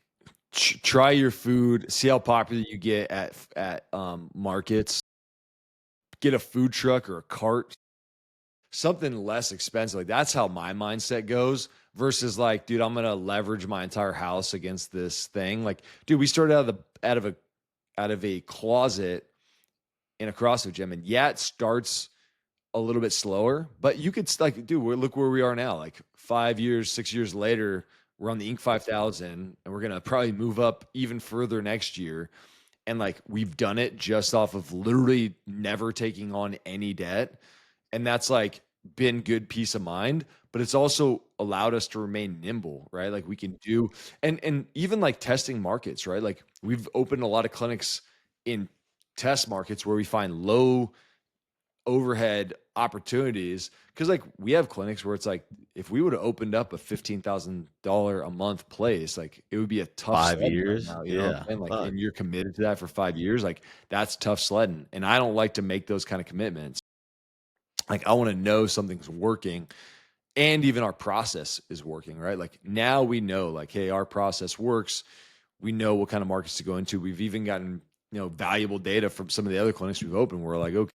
try your food, see how popular you get at markets. Get a food truck or a cart, something less expensive. Like that's how my mindset goes. Versus like, dude, I'm gonna leverage my entire house against this thing. Like, dude, we started out of a closet in a CrossFit gym, and yeah, it starts a little bit slower, but you could like, dude, look where we are now. Like 5 years, 6 years later, we're on the Inc. 5000, and we're gonna probably move up even further next year. And like we've done it just off of literally never taking on any debt, and that's like been good peace of mind. But it's also allowed us to remain nimble, right? Like we can do, and even like testing markets, right? Like we've opened a lot of clinics in test markets where we find low overhead opportunities, because like we have clinics where it's like if we would have opened up a $15,000 a month place, like it would be a tough five sledding right years. now, you know what I'm Yeah. saying? Like, Fuck. and you're committed to that for 5 years, like that's tough sledding, and I don't like to make those kind of commitments. Like I want to know something's working, and even our process is working, right? Like now we know, like, hey, our process works. We know what kind of markets to go into. We've even gotten valuable data from some of the other clinics we've opened. We're like, okay,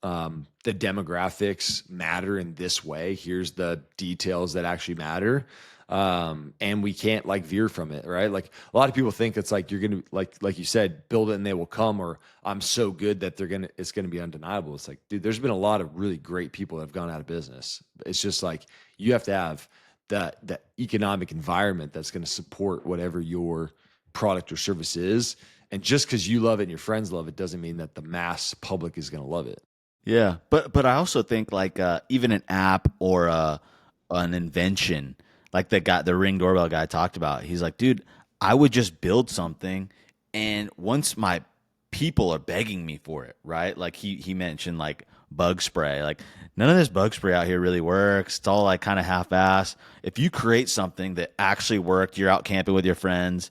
the demographics matter in this way. Here's the details that actually matter. And we can't like veer from it, right? Like a lot of people think it's like you're gonna like you said, build it and they will come, or I'm so good that it's gonna be undeniable. It's like, dude, there's been a lot of really great people that have gone out of business. It's just like you have to have that economic environment that's gonna support whatever your product or service is. And just because you love it and your friends love it doesn't mean that the mass public is gonna love it. Yeah, but I also think like even an app or an invention, like the Ring doorbell guy talked about. He's like, dude, I would just build something, and once my people are begging me for it, right? Like he mentioned like bug spray. Like none of this bug spray out here really works. It's all like kind of half-ass. If you create something that actually worked, you're out camping with your friends,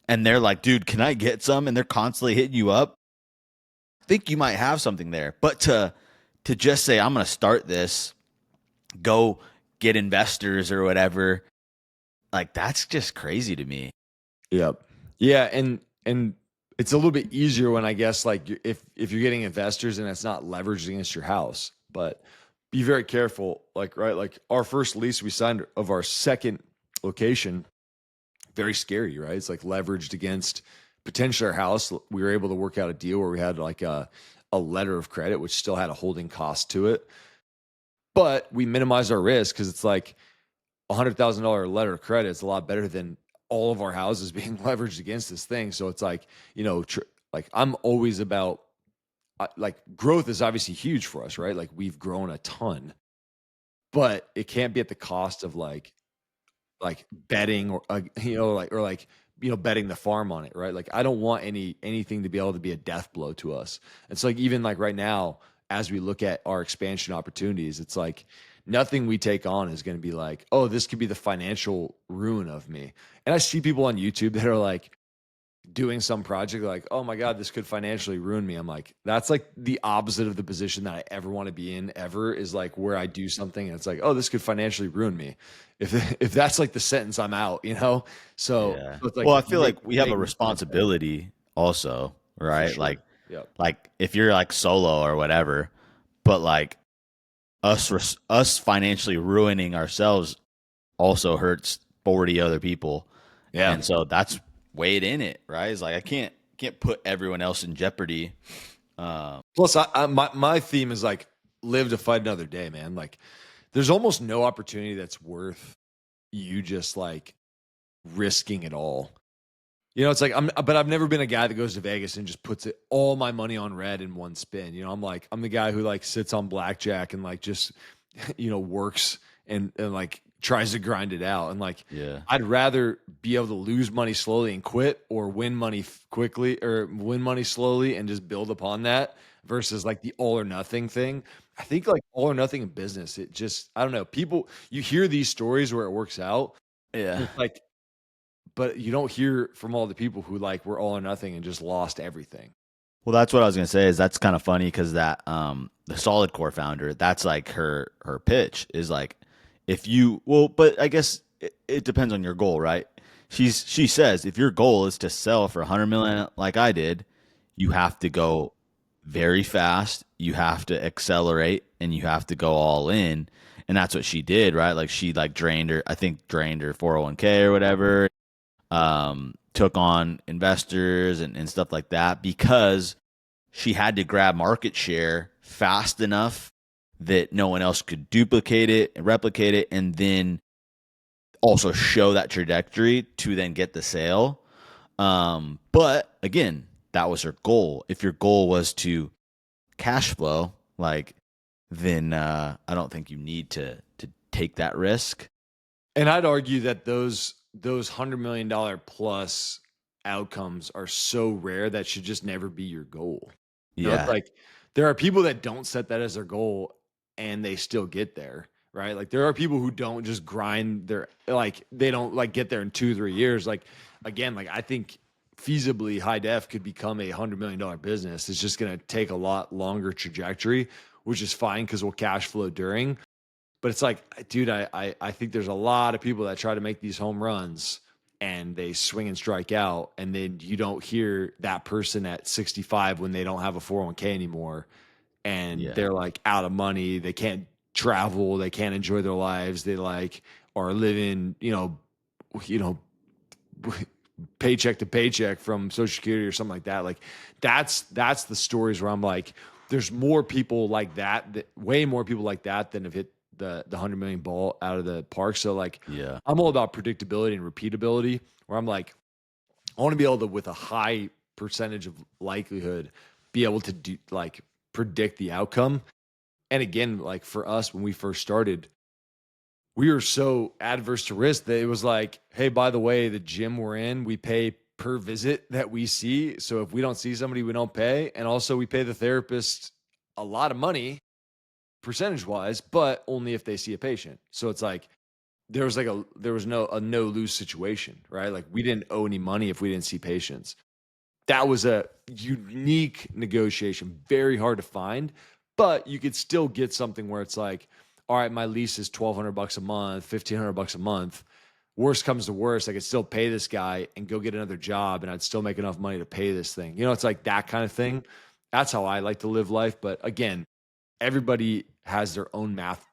and they're like, dude, can I get some? And they're constantly hitting you up, think you might have something there. But to just say I'm going to start this, go get investors or whatever, like that's just crazy to me. Yep. Yeah, and it's a little bit easier when I guess like if you're getting investors and it's not leveraged against your house, but be very careful. Like right, like our first lease we signed of our second location, very scary, right? It's like leveraged against potentially our house. We were able to work out a deal where we had like a letter of credit, which still had a holding cost to it, but we minimized our risk because it's like $100,000 letter of credit is a lot better than all of our houses being leveraged against this thing. So it's like, like I'm always about like growth is obviously huge for us, right? Like we've grown a ton, but it can't be at the cost of like betting or betting the farm on it, right? Like I don't want anything to be able to be a death blow to us. It's like even like right now, as we look at our expansion opportunities, it's like nothing we take on is going to be like, oh, this could be the financial ruin of me. And I see people on YouTube that are like doing some project like, oh my God, this could financially ruin me. I'm like, that's like the opposite of the position that I ever want to be in ever, is like where I do something and it's like, oh, this could financially ruin me. If that's like the sentence, I'm out, you know? So Yeah. so it's like Well, I feel make like we have a this mindset. responsibility. also, for right? sure. Yep. Like if you're like solo or whatever, but like us financially ruining ourselves also hurts 40 other people. Yeah. And so that's weighed in it, right? It's like I can't put everyone else in jeopardy. Plus, my theme is like live to fight another day, man. Like, there's almost no opportunity that's worth you just like risking it all. You know, it's like but I've never been a guy that goes to Vegas and just puts all my money on red in one spin. You know, I'm the guy who like sits on blackjack and like just, works and like tries to grind it out. And like, Yeah. I'd rather be able to lose money slowly and quit, or win money quickly, or win money slowly and just build upon that, versus like the all or nothing thing. I think like all or nothing in business, it just, I don't know. People, you hear these stories where it works out. Yeah. It's like, but you don't hear from all the people who like were all or nothing and just lost everything. Well, that's what I was gonna say. Is that's kind of funny because that the solid core founder, that's like her pitch is like, if you well, but I guess it depends on your goal, right? She says if your goal is to sell for 100 million like I did, you have to go very fast, you have to accelerate, and you have to go all in. And that's what she did, right? Like she like drained her 401k or whatever, took on investors and stuff like that because she had to grab market share fast enough that no one else could duplicate it and replicate it, and then also show that trajectory to then get the sale. But again, that was her goal. If your goal was to cash flow, like, then I don't think you need to take that risk. And I'd argue that those $100 million plus outcomes are so rare that should just never be your goal. You know, it's Yeah, like there are people that don't set that as their goal and they still get there, right? Like there are people who don't just grind their, like they don't like get there in 2-3 years. Like again, like I think feasibly high def could become a $100 million business. It's just going to take a lot longer trajectory, which is fine because we'll cash flow during. But it's like, dude, I think there's a lot of people that try to make these home runs and they swing and strike out, and then you don't hear that person at 65 when they don't have a 401k anymore, and yeah, they're like out of money, they can't travel, they can't enjoy their lives, they like are living, you know, paycheck to paycheck from Social Security or something like that. Like that's the stories where I'm like, there's more people like that, way more people like that than have hit the 100 million ball out of the park. So like, yeah, I'm all about predictability and repeatability. Where I'm like, I want to be able to, with a high percentage of likelihood, be able to do like predict the outcome. And again, like for us when we first started, we were so adverse to risk that it was like, hey, by the way, the gym we're in, we pay per visit that we see. So if we don't see somebody, we don't pay. And also we pay the therapist a lot of money percentage wise, but only if they see a patient. So it's like there was no a no lose situation, right? Like we didn't owe any money if we didn't see patients. That was a unique negotiation, very hard to find, but you could still get something where it's like, all right, my lease is $1,200 a month, $1,500 a month. Worst comes to worst, I could still pay this guy and go get another job, and I'd still make enough money to pay this thing. You know, it's like that kind of thing. That's how I like to live life. But again, everybody has their own math,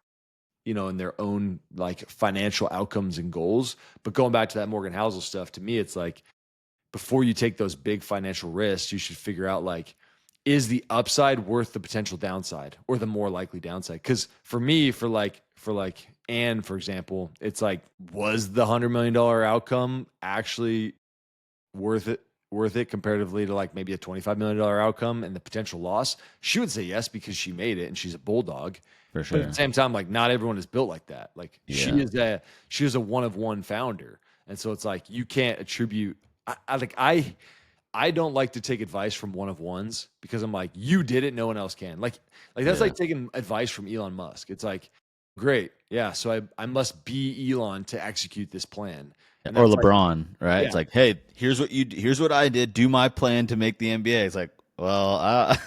and their own like financial outcomes and goals. But going back to that Morgan Housel stuff, to me, it's like, before you take those big financial risks, you should figure out like, is the upside worth the potential downside or the more likely downside? Because for me, for Anne, for example, it's like, was the $100 million outcome actually worth it? Worth it comparatively to like maybe a $25 million outcome and the potential loss? She would say yes because she made it and she's a bulldog. for But at the sure. same time, like not everyone is built like that. Like Yeah, she is a one of one founder. And so it's like you can't attribute I don't like to take advice from one of ones because I'm like, you did it, no one else can. Like that's yeah. like taking advice from Elon Musk. It's like, great, yeah. So I must be Elon to execute this plan. And Or that's like, LeBron, right? yeah, It's like, hey, here's what I did. Do my plan to make the NBA. It's like, well, I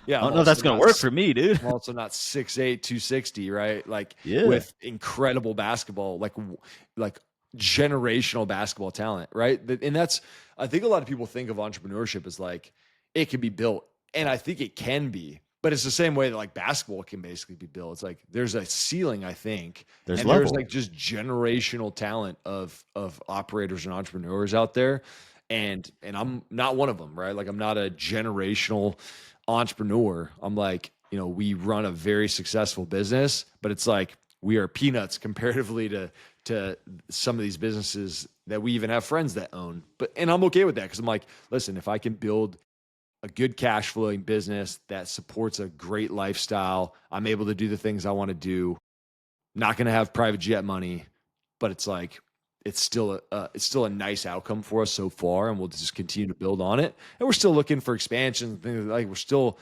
yeah. don't know if that's gonna work for me, dude. I'm also not 6'8", 260, right? Like Yeah, with incredible basketball, like generational basketball talent, right? And that's, I think a lot of people think of entrepreneurship as like it can be built, and I think it can be, but it's the same way that like basketball can basically be built. It's like there's a ceiling, I think, There's and there's level. like just generational talent of operators and entrepreneurs out there, and I'm not one of them, right? Like I'm not a generational entrepreneur. I'm like, we run a very successful business, but it's like we are peanuts comparatively to some of these businesses that we even have friends that own. And I'm okay with that because I'm like, listen, if I can build a good cash flowing business that supports a great lifestyle, I'm able to do the things I want to do. Not going to have private jet money, but it's like it's still a nice outcome for us so far, and we'll just continue to build on it. And we're still looking for expansion. Things like we're still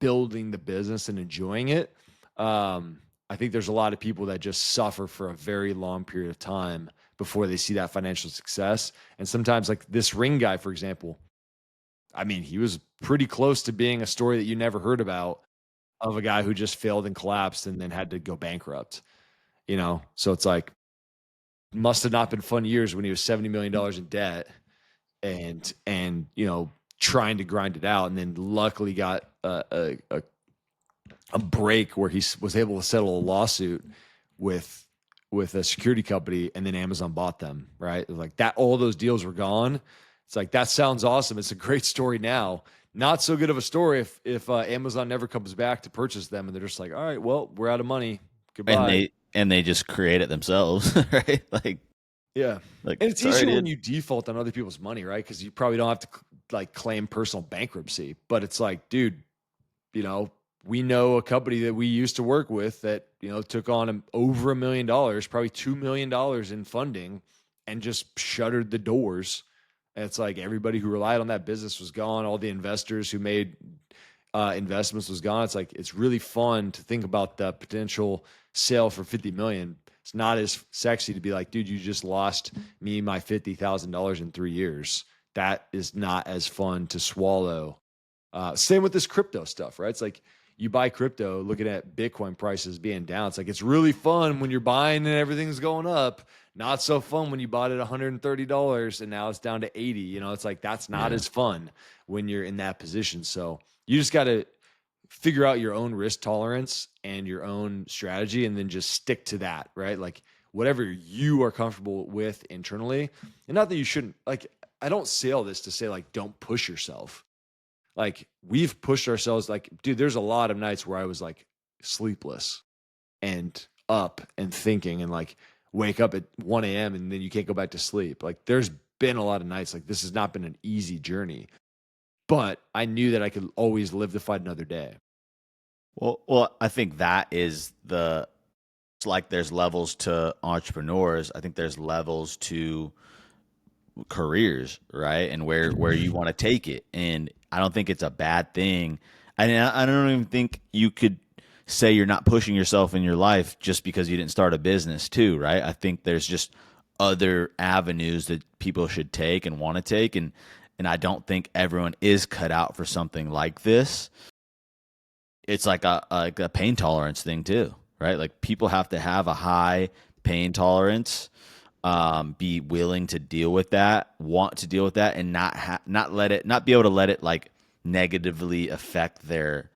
building the business and enjoying it. I think there's a lot of people that just suffer for a very long period of time before they see that financial success. And sometimes, like this ring guy, for example, I mean, he was pretty close to being a story that you never heard about of a guy who just failed and collapsed and then had to go bankrupt. So it's like, must have not been fun years when he was $70 million in debt and trying to grind it out, and then luckily got a break where he was able to settle a lawsuit with a security company, and then Amazon bought them, right? Like that, all those deals were gone. It's like, that sounds awesome. It's a great story now. Not so good of a story if Amazon never comes back to purchase them, and they're just like, all right, well, we're out of money. And Goodbye. they just create it themselves, right? Yeah. Like And it's sorry, easier when dude. you default on other people's money, right? Because you probably don't have to like claim personal bankruptcy. But it's like, dude, you know, we know a company that we used to work with that, took on over $1 million, probably $2 million in funding, and just shuttered the doors. And it's like everybody who relied on that business was gone. All the investors who made investments was gone. It's like, it's really fun to think about the potential sale for 50 million. It's not as sexy to be like, dude, you just lost me my $50,000 in 3 years. That is not as fun to swallow. Same with this crypto stuff, right? It's like you buy crypto looking at Bitcoin prices being down. It's like, it's really fun when you're buying and everything's going up. Not so fun when you bought it $130 and now it's down to 80. It's like, that's not Yeah. as fun when you're in that position. So you just got to figure out your own risk tolerance and your own strategy, and then just stick to that, right? Like whatever you are comfortable with internally. And not that you shouldn't, like, I don't say all this to say like, don't push yourself. Like we've pushed ourselves, like, dude, there's a lot of nights where I was like sleepless and up and thinking, and like wake up at 1 a.m. and then you can't go back to sleep. Like there's been a lot of nights like this has not been an easy journey, but I knew that I could always live to fight another day. Well, I think that is it's like there's levels to entrepreneurs. I think there's levels to careers, right? And where you want to take it. And I don't think it's a bad thing. I don't even think you could say you're not pushing yourself in your life just because you didn't start a business too, right? I think there's just other avenues that people should take and want to take, and I don't think everyone is cut out for something like this. It's like a pain tolerance thing too, right? Like people have to have a high pain tolerance, be willing to deal with that, want to deal with that, and not be able to let it like negatively affect their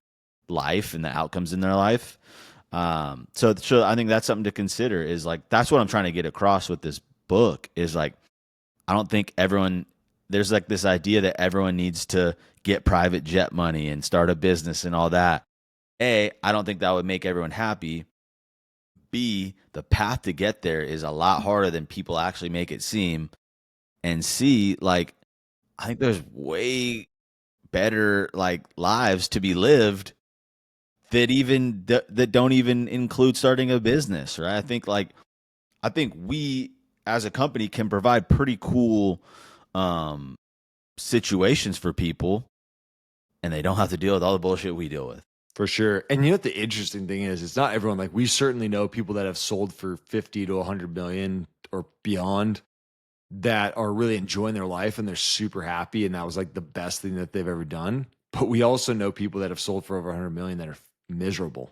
life and the outcomes in their life. So I think that's something to consider. Is like that's what I'm trying to get across with this book. Is like I don't think everyone there's like this idea that everyone needs to get private jet money and start a business and all that. I don't think that would make everyone happy. B, the path to get there is a lot harder than people actually make it seem. And C, like, I think there's way better like lives to be lived that don't even include starting a business, right? I think we as a company can provide pretty cool um situations for people, and they don't have to deal with all the bullshit we deal with. For sure. And you know what the interesting thing is? It's not everyone. Like we certainly know people that have sold for 50 to 100 million or beyond that are really enjoying their life and they're super happy. And that was like the best thing that they've ever done. But we also know people that have sold for over 100 million that are miserable.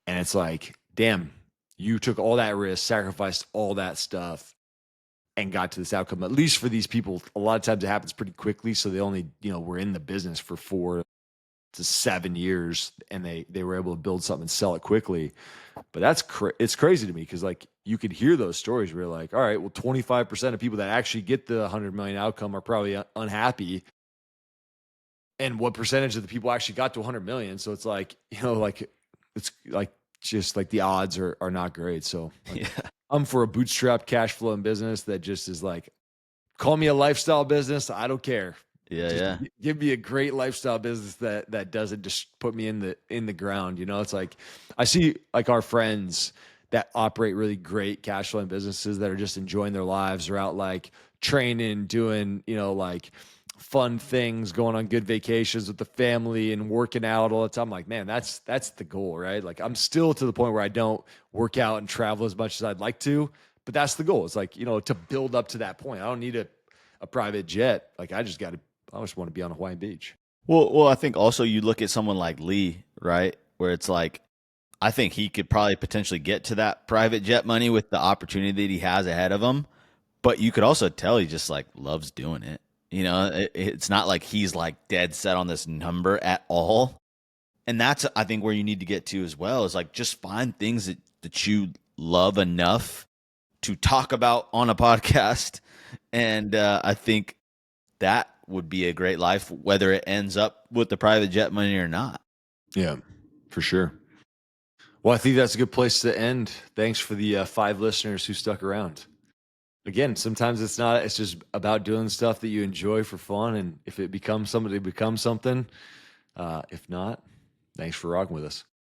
And it's like, damn, You took all that risk, sacrificed all that stuff, and got to this outcome. At least for these people, a lot of times it happens pretty quickly. So they only, were in the business for 4 to 7 years, and they were able to build something and sell it quickly. But it's crazy to me, because like you could hear those stories where you're like, all right, well, 25% of people that actually get the 100 million outcome are probably unhappy. And what percentage of the people actually got to 100 million? So it's like, like it's like just like the odds are not great. So like, Yeah. I'm for a bootstrap cash flowing business that just is like, call me a lifestyle business, I don't care. Yeah. Just Yeah. give me a great lifestyle business that doesn't just put me in the ground. It's like I see like our friends that operate really great cash flowing businesses that are just enjoying their lives, or out like training, doing, like fun things, going on good vacations with the family and working out all the time. I'm like, man, that's the goal, right? Like I'm still to the point where I don't work out and travel as much as I'd like to, but that's the goal. It's like, to build up to that point. I don't need a private jet. Like I just want to be on a Hawaiian beach. Well, I think also you look at someone like Lee, right? Where it's like, I think he could probably potentially get to that private jet money with the opportunity that he has ahead of him. But you could also tell he just like loves doing it. It's not like he's like dead set on this number at all. And that's, I think, where you need to get to as well, is like just find things that you love enough to talk about on a podcast. And I think that would be a great life, whether it ends up with the private jet money or not. Yeah, for sure. Well, I think that's a good place to end. Thanks for the 5 listeners who stuck around. Again, sometimes it's just about doing stuff that you enjoy for fun. And if it becomes something, it becomes something. If not, thanks for rocking with us.